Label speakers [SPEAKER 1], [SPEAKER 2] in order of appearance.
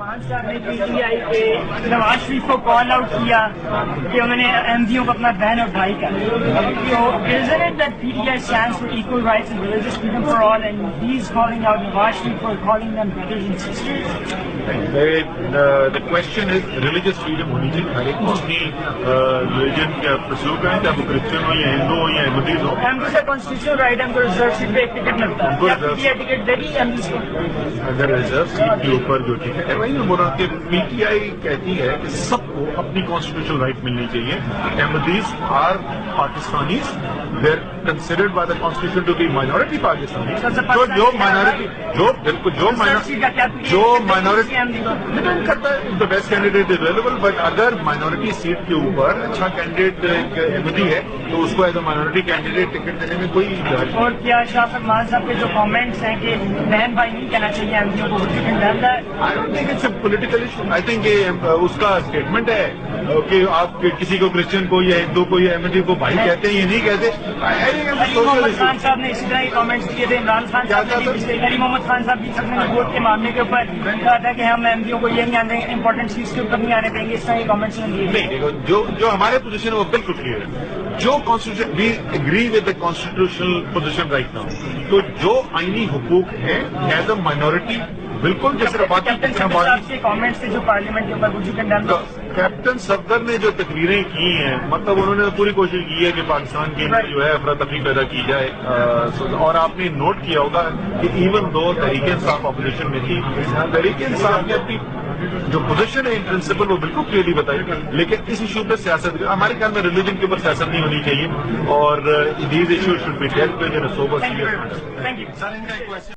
[SPEAKER 1] مان صاحب نے پی ٹی آئی کے نواز شریف کو کال آؤٹ کیا کہ انہوں نے احمدیوں کو اپنا بہن اور بھائی کر equal rights and religious freedom for all, and he's calling out Nawaz Sharif for calling them brothers and sisters?
[SPEAKER 2] The question is religious freedom ہونی چاہیے ہر ایک کو اپنی ریلیجن کا پرسو کریں، چاہے وہ کرسچن ہو یا ہندو ہو یا احمدیز ہو.
[SPEAKER 1] احمدیز کا کانسٹیٹیوشنل رائٹ ہے، ہم کو ریزرو سیٹ پہ ایک ٹکٹ ملتا ہے. ٹکٹ دے دی احمدیز کو
[SPEAKER 2] اگر ریزرو سیٹ کے اوپر جو ٹکٹ ہے وہی میں بول رہا ہوں کہ پی ٹی آئی کہتی ہے کہ سب کو اپنی کانسٹیٹیوشنل رائٹ ملنی چاہیے. Ahmadis are Pakistanis, they are considered by the constitution to be minority Pakistani. جو مائنورٹی ڈپینڈ کرتا ہے the best candidate available, but اگر مائنورٹی سیٹ کے اوپر اچھا کینڈیڈیٹ احمدی ہے تو اس کو as a minority candidate ticket دینے میں کوئی حرج.
[SPEAKER 1] اور کیا شاہ فرمان صاحب کے جو کامنٹس ہیں کہ بہن بھائی نہیں کہنا چاہیے احمدیوں کو
[SPEAKER 2] پولیٹیکل ایشو، آئی تھنک اس کا اسٹیٹمنٹ ہے کہ آپ کسی کو کرسچن کو یا ہندو کو یا احمدی کو بھائی کہتے ہیں یا نہیں کہتے.
[SPEAKER 1] علی محمد خان صاحب نے اسی طرح کامنٹس کیے تھے. عمران خان صاحب نے علی محمد خان صاحب بھی ووٹ کے معاملے کے اوپر کہا تھا کہ ہم احمدیوں کو یہ نہیں آنے امپورٹنٹ چیز کے اوپر نہیں آنے دیں گے. اس طرح کے کامنٹس
[SPEAKER 2] نہیں. جو ہمارے پوزیشن ہے وہ بالکل کلیئر ہے. جو constitution we agree with the constitutional position right now, تو جو آئینی حقوق ہے ایز اے مائنورٹی بالکل جیسے
[SPEAKER 1] کامنٹس تھے جو پارلیمنٹ کے اوپر
[SPEAKER 2] کیپٹن صفدر نے جو تقریریں کی ہیں، مطلب انہوں نے پوری کوشش کی ہے کہ پاکستان کے اندر جو ہے افراتفری پیدا کی جائے. اور آپ نے نوٹ کیا ہوگا کہ even though Tehreek Insaf opposition میں تھی، تحریک انصاف نے اپنی جو پوزیشن ہے ان پرنسپل وہ بالکل کلیئرلی بتائی، لیکن اس ایشو پہ سیاست ہمارے خیال میں ریلیجن کے اوپر سیاست نہیں ہونی چاہیے اور these issue should be dealt with in a sober serious.